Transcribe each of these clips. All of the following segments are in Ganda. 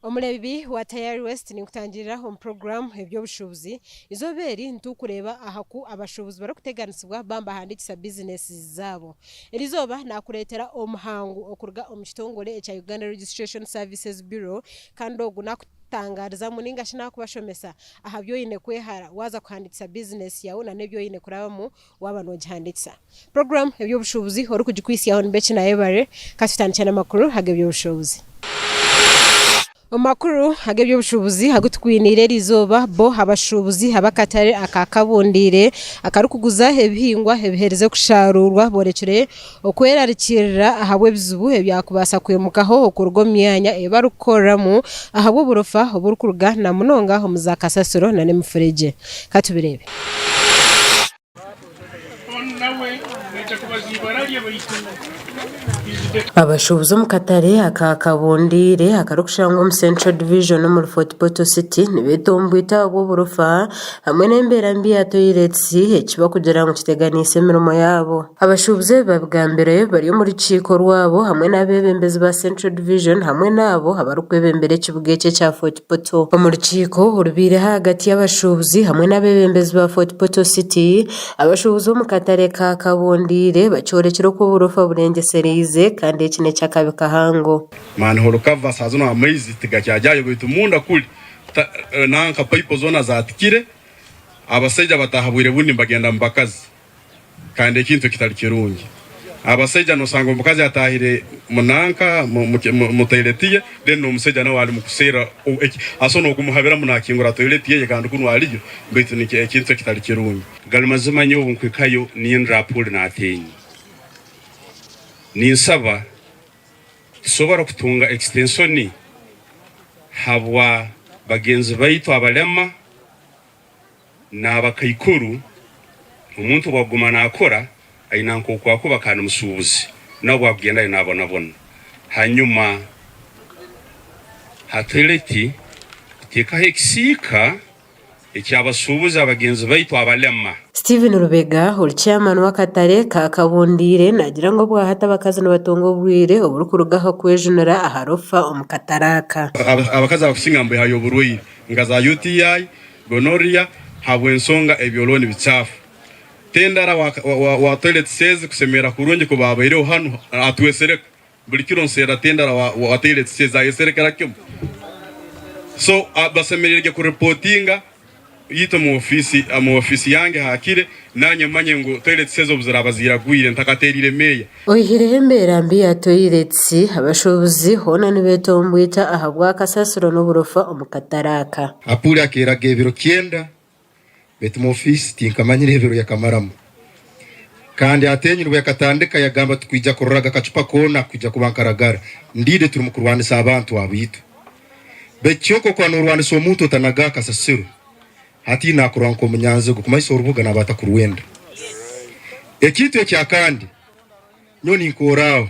Omulebi wa Tayari West ni kutangirira on program Eby'Obushubuzi izoberi ntukureba ahaku abashubuzi barakuteganisibwa bamba handikisa business zabo elizoba nakuletera omuhangu okurga omukitongole echa Uganda Registration Services Bureau kandogu nakutangariza muninga shina kubashomesa ahabyo yine kwehara waza kuhandikisa business yawe na nebyo yine kurabamu waba no gihandikisa program Eby'Obushubuzi ori kujikwisi yaho nbechi Nayebare kasitani cyane makuru hageby'obushubuzi Omakuru hageby'obushubuzi hagutukwinire rizoba bo habashubuzi habakatare akakabundire akarukuguza ebihingwa ebihereze kusharurwa borekere okwerarikirira ahabwe bizubu ebyakubasa kwemukaho okurgo myanya ebarukoramu ahabwe burofa oburukuruga na munonga ho muzakasasiro na nemufurije katubirebe Abashubuzi mu katare akakabundire akarukushangwa mu Central Division no mu Fort Portal City nibetombwita abo burofa hamwe n'embera mbi ya toilets ekiba kugira ngo kiteganise imirimo yabo abashubuzi babwambere bari muri ciko rwabo hamwe n'abebembezi ba Central Division hamwe nabo abarukwebembere kibugece cya Fort Portal mu rukiko urubire hagati y'abashubuzi hamwe n'abebembezi ba Fort Portal City abashubuzi mu katare kakabundire bacyorekero ko burofa burengesereze kandi ekine cyakabika hango mani holokava sazono amaizi tigacyajyayo bitu munda kuli nanka pipe zona zatikire abaseja batahabwire bundi mbagenda mbakazi kandi ekintu kitali kirungi abaseja no sango mukazi atahire munanka mutayiretiye then no museja no wali mukusera asono kumuhabera munakingura toiletiye kandi kuno aliyo bitu ni ekintu kitali kirungi galimazima nyo nkwikayo ni rapule na atenyi ninsaba tusobora kutunga extensioni habwa bagenzi baitu abalema na bakayikuru umuntu bagumana akora ayinanko kwako bakana musubuzi nabo bagenda nabona hanyuma hateleti teka hexika ekyabasubuza abagenzi baitu abalema Steven Rubega chairman wa katare kakabundire nagira ngo bwahata bakazi n'abatongo bwire oburukurugaho kwejenera aharofa omukataraka abakazi abakusingambe hayo burwire ngaza UTI gonorrhea habwe nsonga ebyoloni bichafu tendara wa toilet says kusemera kurungi ko babaire hano atwesereka buli kironsera tendara wa toilet says ayesereka rakyo so abasemererege ku reportinga yito mu ofisi yange hakire nanye manye ngo toilet sezo buzirabazira gwire ntakaterire meya oyihirembera mbi ya toilets abashobuzi hona nibetombwita ahabwa kasasiro no burofa omukataraka apuri akera gebiro kienda betu mu ofisi tinkamanyire ebiro yakamaramu kandi atenyirwe yakatandika yagamba tukwija kororaga kacupa kona kujya kubankaragara ndide turi mu kurwanisa abantu abitu becyoko kwa nurwanisa omuntu tanaga kasasiro hati nakuranko munyanze gukumaisa urubuga nabata kuruwenda ekitu ekya kandi nyoni nkorao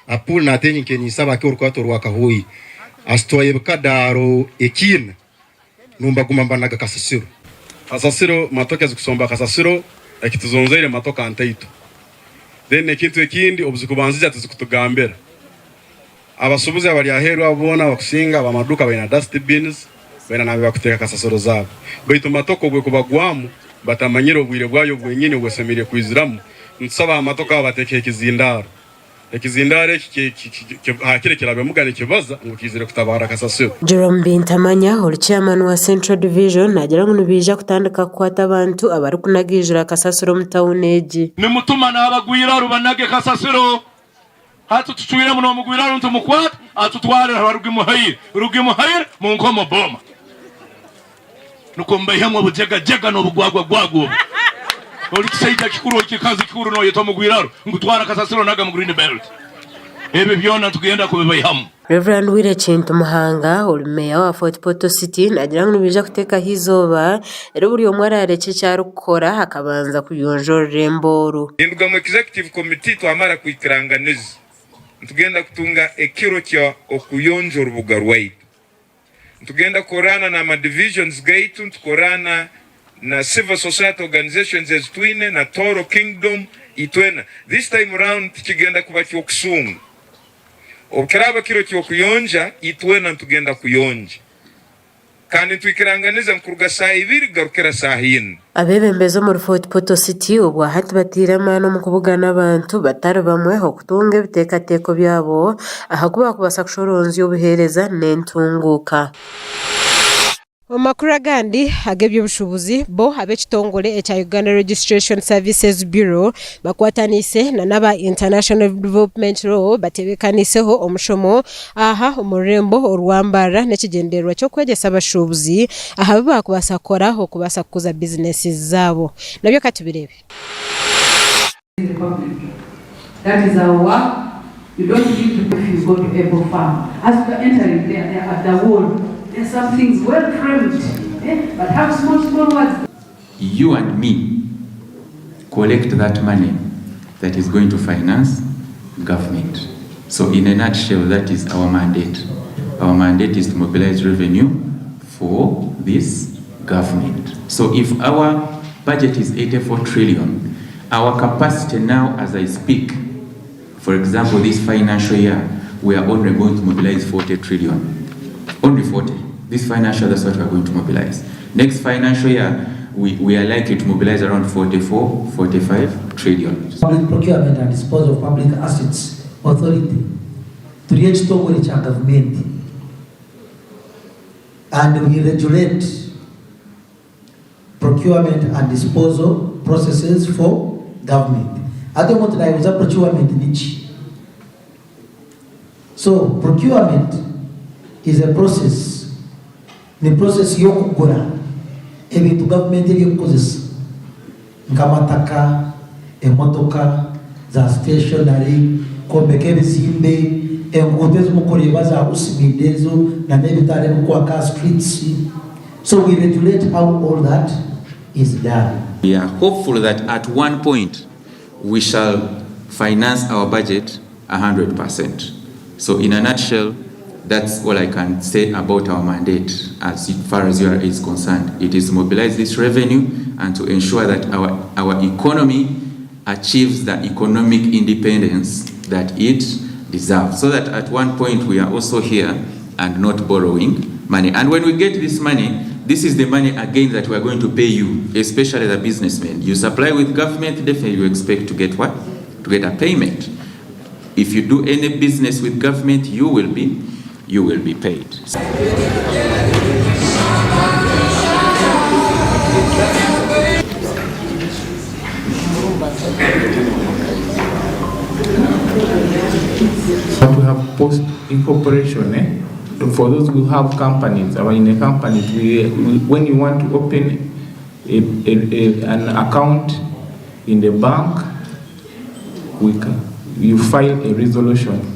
apul natenyi kenyisaba ke urukwato rwakahuyi astoye bukadaro ekina numba gumambanaga kasasiro matoka zikusomba kasasiro ekituzonzeire matoka antaito then ekintu ekindi obuzikubanzija tuzikutugambera abasubuzi abali aheru abona bakusinga abamaduka baina dustbins bena nabe bakuteka kasasiro zabo baitu matoko gwe kubagwamu batamanyiro bwire bwayo bwenyine bwesemire kwiziramu nsaba amatoka abateke ekizindaro hakire kirabe mugane kibaza ngo kizire kutabara kasasiro Jerome Bintamanya ol chairman wa Central Division nagira ngo nubija kutandika kwata abantu abari kunagijira kasasiro mutawuneji ni mutuma nabagwira rubanage kasasiro hatu tuchwire muno mugwira ntu mukwata atutware rugimuhayire mu nkomo boma nuko mbayhamwe bujega no bugwagwa oli kisaida kikuru kikazi kikuru no yeto mugwiraro ngutwara kasasiro naga mu green belt ebe byona tugenda kubibayhamwe Reverend Wire Chintu Muhanga olumeya wa Fort Portal City nagira ngo bija kuteka hizoba ero buri omwara areke cyarukora hakabanza kuyonjora emboru indwa mu executive committee twamara kwikiranganiza tugenda kutunga ekiro kya okuyonjora ubugarwaitu tugenda korana na ma divisions gate tukorana na civil society organizations as twine na Toro Kingdom itwena this time around tukigenda kuba kyokusunga okiraba kiro ky'okuyonja itwena ntugenda kuyonja kandi twikiranganiza nkuruga saa 2 garukira saa 4. abebembezi omu Fort Portal City obwo hati batiire amaani omu kubugana abantu batari bamwe okutunga ebiteekateeko byabo ahakuba bakubasa kushoronzya obuheereza n'entunguuka. Omakuru agandi ag'ebyobushubuzi bo ab'ekitongole ekya Uganda Registration Services Bureau bakwatanise n'aba International Development Law batebekaniseho omushomo aha omurembo orwambara n'ekigendererwa ky'okwegyesa abashubuzi aha bakubasa kukora okubasa kukuza businesses zaabo nabyo katubirebe. That is our work. You don't need to if you go to Apple Farm. As you are entering there at the wall, there's some things well framed, but have small words. You and me collect that money that is going to finance government. So in a nutshell, that is our mandate. Our mandate is to mobilize revenue for this government. So if our budget is 84 trillion, our capacity now as I speak, for example, this financial year, we are only going to mobilize 40 trillion. Only 40. This financial, that's what we are going to mobilize. Next financial year, we are likely to mobilize around 44, 45 trillion. Public Procurement and Disposal of Public Assets Authority to reach to government. And we regulate procurement and disposal processes for government. At the moment, I was a procurement niche. So procurement is a process. The process yokugura ebintu government ebyokukozesa nkamataka, emotoka za stationary, kombeka ebizimbe, enguudo ezimukoreba za usimidezo na n'ebitale mukwaka streets. So we regulate how all that is done. We are hopeful that at one point we shall finance our budget 100%. So in a nutshell, that's all I can say about our mandate as far as URA is concerned. It is to mobilize this revenue and to ensure that our economy achieves the economic independence that it deserves. So that at one point we are also here and not borrowing money. And when we get this money, this is the money again that we are going to pay you, especially the businessmen. You supply with government, definitely you expect to get what? To get a payment. If you do any business with government, you will be paid. But we have post incorporation. For those who have companies, or in a company, when you want to open an account in the bank, you file a resolution.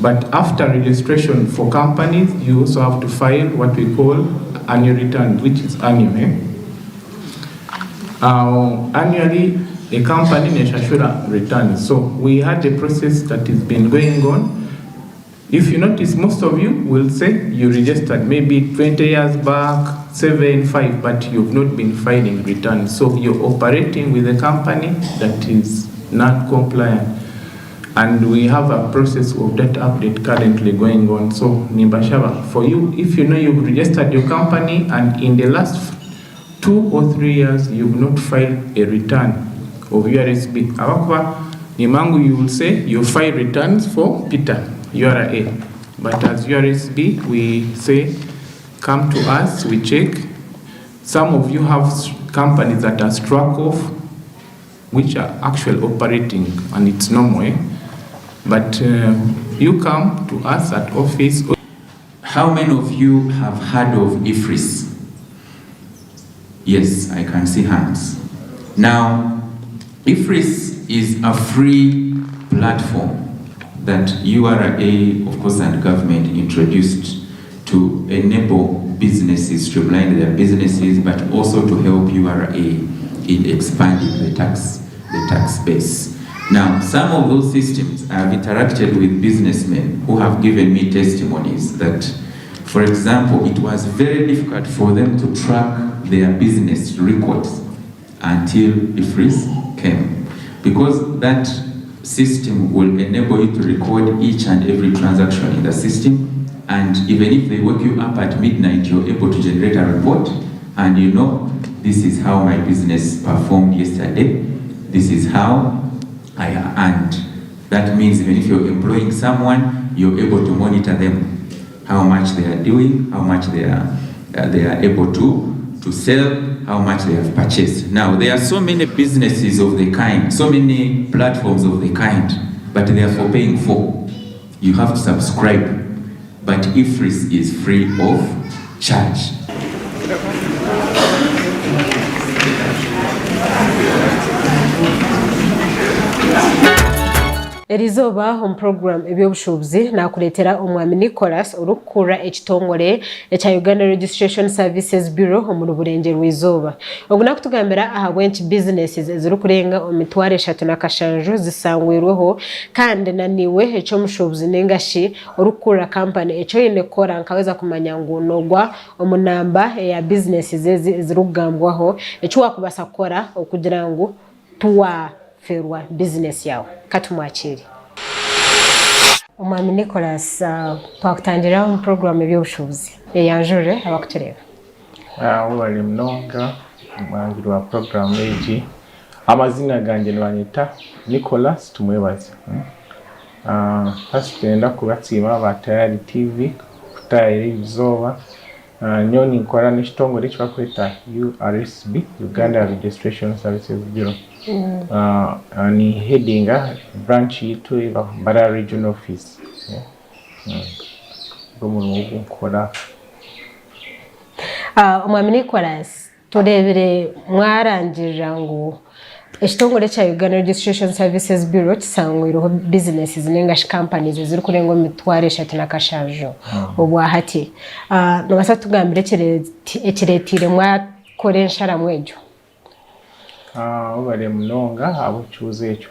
But after registration for companies, you also have to file what we call annual return, which is annual. Annually, a company should return. So we had a process that has been going on. If you notice, most of you will say you registered maybe 20 years back, 7, 5, but you've not been filing returns. So you're operating with a company that is not compliant. And we have a process of that update currently going on. So Nimbashaba, for you, if you know you've registered your company and in the last 2 or 3 years you've not filed a return of URSB, Nimangu, you will say you file returns for Peter, URA. But as URSB, we say, come to us, we check. Some of you have companies that are struck off, which are actually operating, and it's normal. But you come to us at office. How many of you have heard of IFRIS? Yes, I can see hands. Now, IFRIS is a free platform that URA, of course, and government introduced to enable businesses streamline their businesses, but also to help URA in expanding the tax base. Now, some of those systems I've interacted with businessmen who have given me testimonies that, for example, it was very difficult for them to track their business records until IFRIS came, because that system will enable you to record each and every transaction in the system, and even if they wake you up at midnight, you're able to generate a report, and you know, this is how my business performed yesterday, this is how I earned. That means even if you're employing someone, you're able to monitor them, how much they are doing, how much they are able to sell, how much they have purchased. Now, there are so many businesses of the kind, so many platforms of the kind, but they are for paying for. You have to subscribe. But IFRIS is free of charge. Erizoba home program Eby'Obushubuzi nakuletera omwami Nicholas urukura ekitongole ekya Uganda Registration Services Bureau mu Burenje rw'izoba. Oguna kutugambira ahabwenchi businesses ezirukurenga omitware 3 zisangwirweho kandi naniwe echo mushubuzi nengashi urukura company echo yenekora nkaweza kumanya ngunogwa omunamba ya businesses ezirugambwaho echo wakubasa kora okugira ngo tuwa ferwa business yawe katumwachiri. Omwami Nicholas twakutangira mu program Eby'Obushubuzi eyanjure abakutereva. Wali mnonga mwangiru wa program eji amazina ganje nibanyita Nicholas tumwebaze. First enda kubatsima ba Tayari TV kutayari izoba nyoni nkora n'ekitongole ekyakweta URSB Uganda Registration Services Bureau. Ni headinga branch yitu eva Bara Regional Office. Gomuno nkora. Omwami Nicholas turebere mwarangira ngo ekitongole kya Uganda Registration Services Bureau kisangwiriho businesses nengashi companies ziri kurenga mitware 3 obwa hati nobasa tugambire ekiretire mwakoresha ramwejo. Obale mnonga abuchuze echo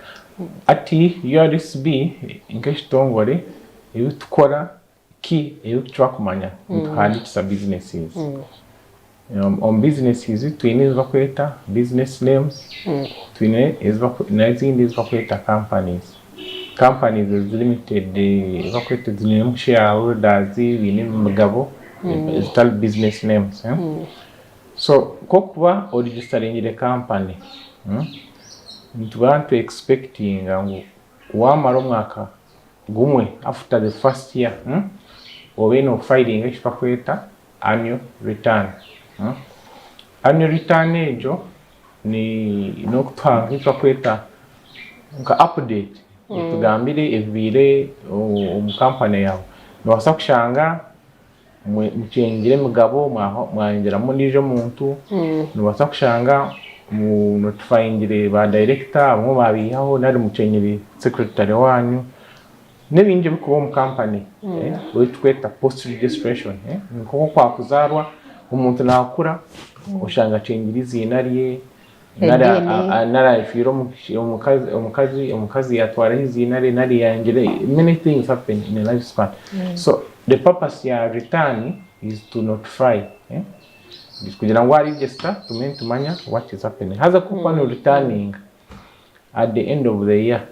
ati URSB nk'ekitongole ebitukora ki ebitwa kumanya ntwandikisa businesses. On businesses twine bakweta business names, twine n'izindi bakweta companies. Companies is limited bakweta zine shareholders bine mugabo is business names. So kokuba o registering the company ntubantu expecting ngo wamara umwaka gumwe after the first year obeno filing ekipakweta annual return. Annual return ejo ni nokutanga ekipakweta nka update tugambire evire company yawe nobasa kushanga muchengire mugabo mwangera munije muntu nobasa kushanga mu notifyingire ba director bamwe babihaho nari muchenyire secretary wanyu nebinje bikubo mu company witweta post registration nko kwa kuzarwa umuntu nakura ushanga chengirizi inariye nara ifiro umukazi yatwara hizinare nari yangire many things happen in a lifespan. So the purpose ya return is to notify kugira ngo register to manya what is happening. Haza kuba no returning at the end of the year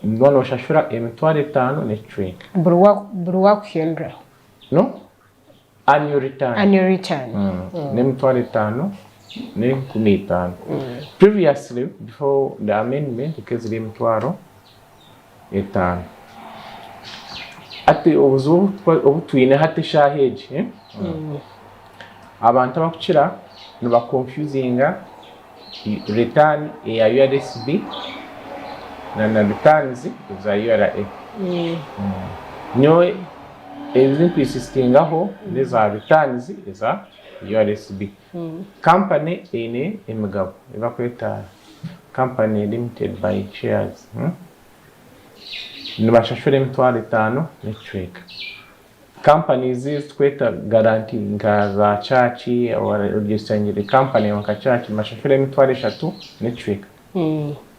ndono shashura emitware 5 next week Burwa kuhendra no annual return nemitware 5 ne 15. Previously before the amendment because the emitwaro 5 ati obutwine hati shaheje abantu bakukira niba confusinga return ya URSB na returns za URA. Nyowe ebizintu isistingaho neza returns za URSB. Company ine emigabo ibakweta company limited by shares. Nibashashura emitware 5 next week. Companies kweta guarantee nka za chachi or registering the company wanka chachi mashashura emitware 3 next week.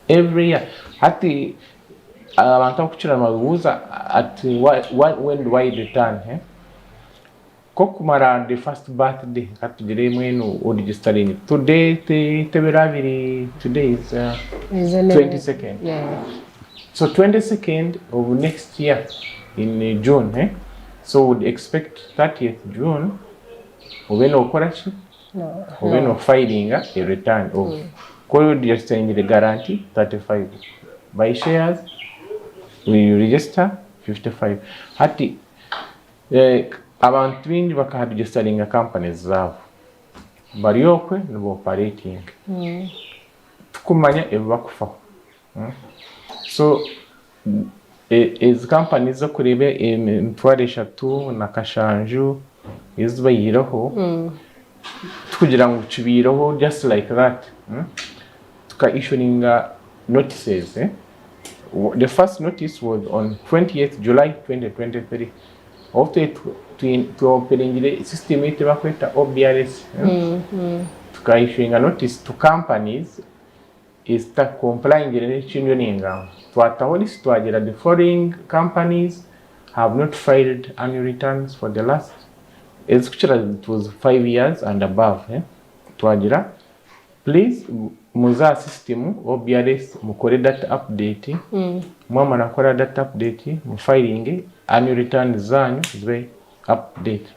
Every year hati abantu kuchira mabuza at when do I return ko kumara the first birthday katugire mwenu registering today tebirabiri today is 22nd. Yeah. So 22nd of next year in June, so would expect 30th June when okorachi when no filing a return of code registering the guarantee 35 by shares we register 55 hati abantu bindi bakaregisteringa companies zabo bari okwe no operating tukumanya ebakufa. So is companies zo kurebe emitware 3 na kashanju izbayiraho tukugira ngo cibiraho just like that. Tuka issuing notices. The first notice was on 20th July 2023. After to opening the system it bakweta OBRS. Tuka issuing a notice to companies is that complying with the children. The foreign companies have not filed annual returns for the last, it was 5 years and above. Please, muza system OBRS mukore data update. Mama nakora data update, filing annual returns zanyu zwe update.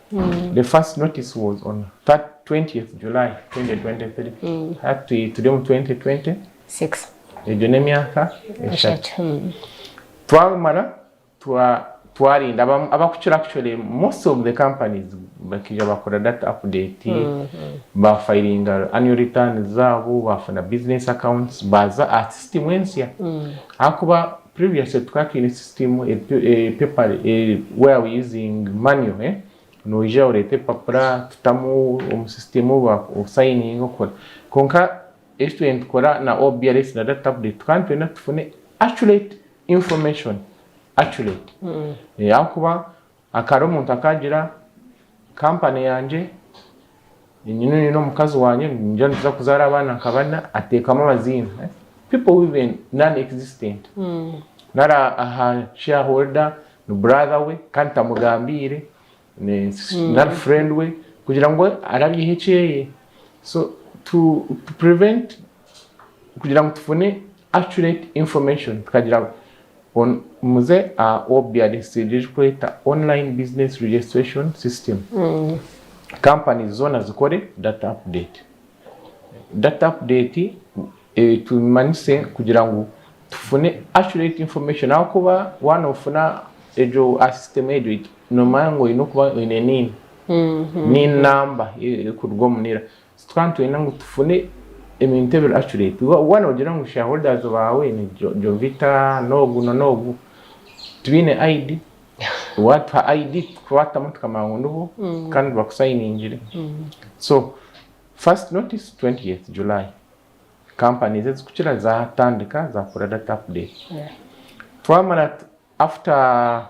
The first notice was on 20th July 2023. Today 2026. Ejone myaka eshatu. Twamara twarinda abakuchira actually most of the companies bakija bakora data update ba filing annual returns zabo bafuna business accounts baza at system wensia akuba previously twakine system paper where we using manual no ija urete papra tutamu system wa signing okora konka student kora na OBRS na data update kantu na tufune accurate information accurate. Yakuba akaro umuntu akagira company yanje nino mukazi wanye nje nza kuzara abana nkabana atekamo amazina people even non existent nara aha shareholder no brother we kanta mugambire na friend we kugira ngo arabyihekeye. So to prevent kugira ngo tufune accurate information tukagira on muze OBRS register online business registration system. Companies zona zikore data update. Data update tumanise kugira ngo tufune accurate information akuba one ofuna ejo system ejo no mango inokuba inenini ni number kurwo munira twantu inango tufune imintabel accurate one ogira ngo shareholders bawe ni Jovita nogu twine ID what ID kwata mtu kama ngunubu kandi bakusigningira. So first notice 20th July companies ezikuchira za tandika za for data update. Twamara after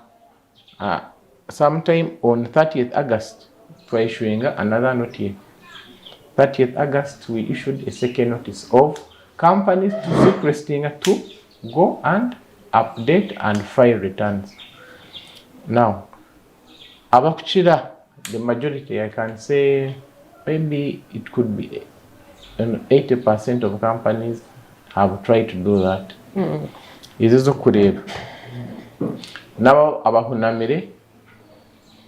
sometime on 30th August we issuing another notice. 30th August we issued a second notice of companies requesting to go and update and file returns. Now abakuchira the majority, I can say maybe it could be 80% of companies have tried to do that. Izizo kureba nabo abahunamire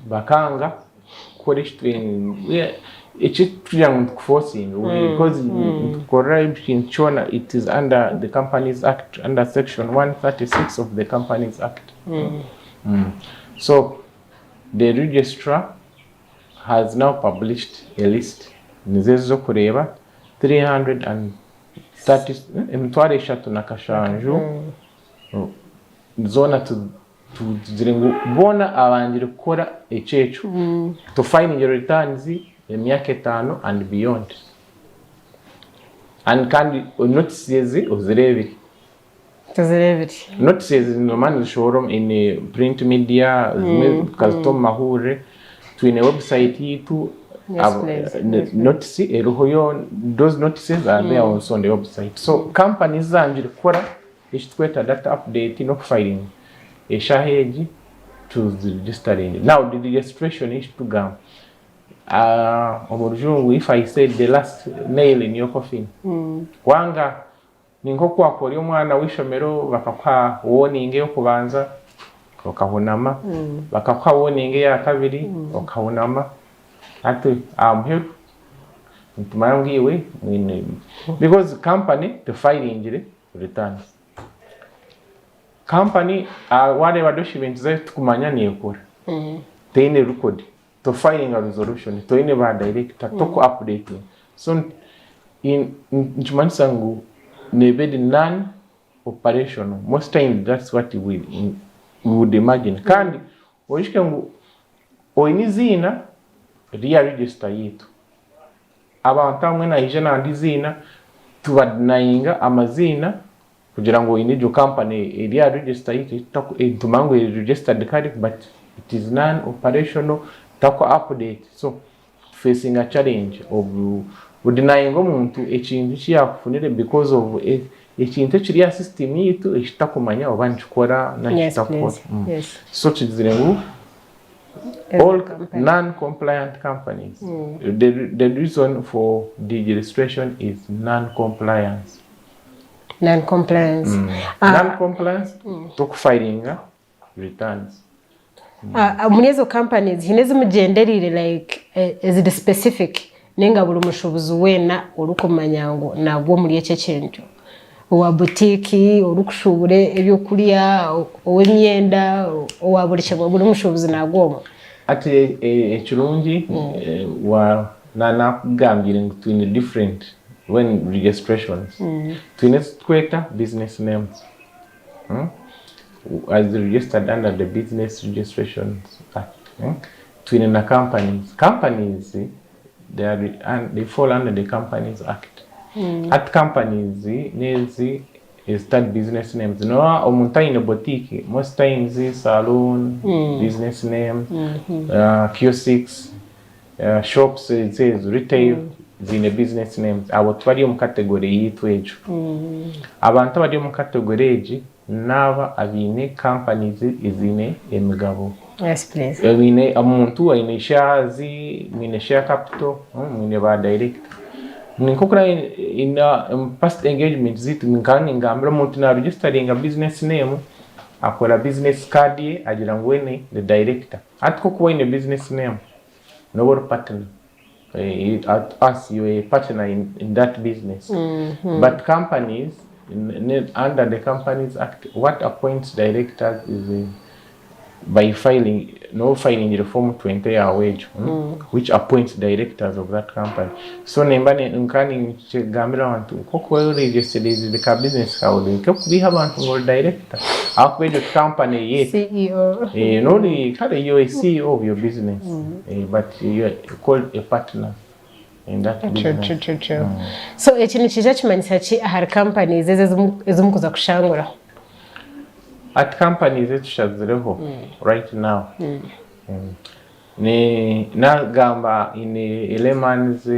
bakanga forcing because corruption chona it is under the Companies Act, under section 136 of the Companies Act. So the registrar has now published a list nizezo kureba 330 emitware eshatu na kashanju zona tuzirengo bona abangire gukora echechu to find your returns emyaka 5 and beyond, and kandi notices ozirebire notices normally zishobora in print media custom mahure twine website yitu notice eruhoyo those notices are there also on the website. So companies zanjire gukora ishitweta data update no filing eshaheji to the registering. Now the registration is to go omurujungu, if I said the last nail in your coffin. Wanga ninko kwakora umwana w'ishomero bakakwa warning yo kubanza ukabonama, bakakwa warning ya kabiri ukabonama, ati I'm here ntumangiwe because company the filing returns. Company wale documents zetu kumanya ni ekora. Teine record to filing a resolution to ine ba director to ko updating. So in nchumansangu nebedi non operational. Most times that's what we would imagine. Kandi oishikangu oinizina ria register yitu. Abantu amwe na ijana andizina tubadnainga amazina kugira ngo inijo company ria register yitu tumangu registered card, but it is non operational tako update. So facing a challenge of denying omuntu ekintu kyakufunire because of ekintu kiri system yitu ekitakumanya obanchikora na kitakora. So kizirengu all non-compliant companies. The reason for the registration is non-compliance. Non-compliance. Non-compliance to filing returns. Munezo companies hinezo mugenderire like is it specific nenga buri mushubuzi wena urukumanyango nagwo muri ece kintu wa boutique urukushubure ebyo kuriya owemyenda wa buri cyangwa buri mushubuzi nagwo ati ekirungi wa nakugambira ngo twine different when registrations twine tweta business names as registered under the Business Registrations Act. Twin na companies they fall under the Companies Act. At companies nezi start business names. No omuntu ine boutique most times salon business name, kiosks, shops says retail zine business names. Abo twari mu category yitu ejo. Abantu bari mu category eji nava abine companies izine emigabo. Yes, please. Abine amuntu aine shares, mine share capital, mine ba direct. Ninkokora in past engagement zitu ngani ngambira umuntu na registering a business name akora business card ye agira ngwene the director. Atko kuba in a business name no partner. At us you a partner in that business. But companies under the Companies Act, what appoints directors is by filing the Form 20-year wage, which appoints directors of that company. So nembane nkani gambira wantu koko registered is the business kauli we have one director akwejo company yet CEO no the you a CEO of your business but you are called a partner in that business. True. So ekini kijachimanisa ki har companies ezumukuza kushangura at companies etushazireho right now. Ni nagamba in elements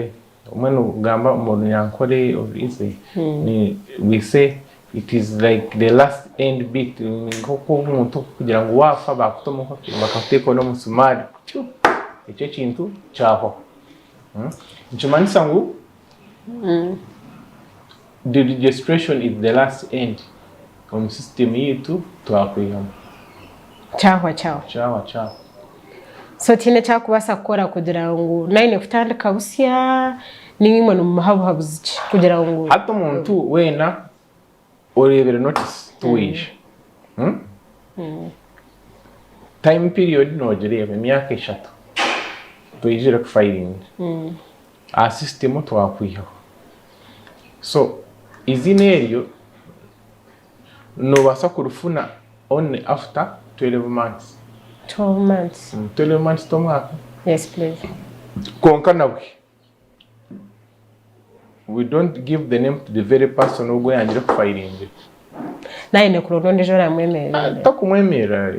umeno gamba umuntu yankore obviously ni we say it is like the last end bit ngoko umuntu kugira ngo wafa bakutomoka bakateko no musumari icyo kintu cyaho. Nchimanisa ngu the registration is the last end on system yitu twakwiyama chawa. So tine cyakubasa gukora kugira ngo nine kutandika busya nimwe no muhabuhabuzi kugira ngo hato umuntu wena orebera notice tuwisha time period no jirebe myaka 3 tuyijira ku filing a system twakwiha. So izinerio no basa kurufuna only after 12 months. 12 months. 12 months to mwaka. Yes, please. Konkana we don't give the name to the very person who go and just filing. Naine kuronde jora mwemera. Takumwemera.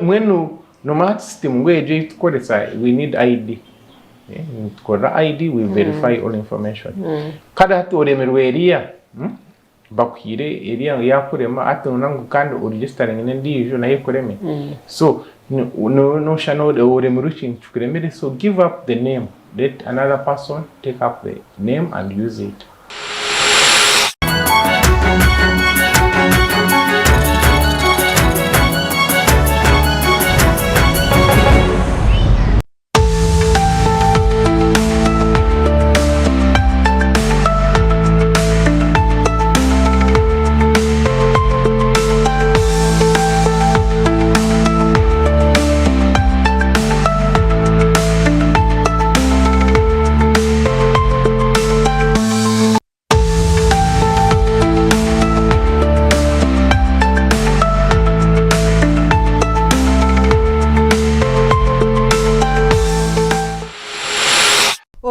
Mwenu no matter system weje tukolesa we need ID. Tukora ID we verify all information. Kada hatu oremerweria bakwire iriya yakurema atona ngo kandi uregistering n'indijo nayo kureme so no shano ore muruchin chukuremere so give up the name, let another person take up the name and use it.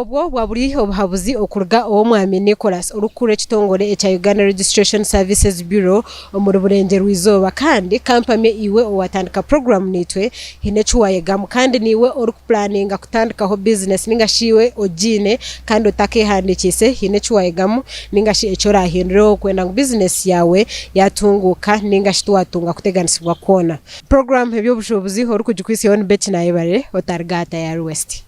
Obwo waburi obuhabuzi okurga owo mwami Nicholas urukure kitongore echa Uganda Registration Services Bureau omuri burenge rwizoba kandi kampani iwe owatandika program nitwe hinechuwaye gamu kandi niwe orukuplanninga kutandikaho business ningashiwe ojine kandi otake handikise hinechuwaye gamu ningashi echora hindiro kwenda ngo business yawe yatunguka ningashi twatunga kuteganisibwa kona program eby'obushubuzi orukujikwisi on bet Nayebare otargata ya West.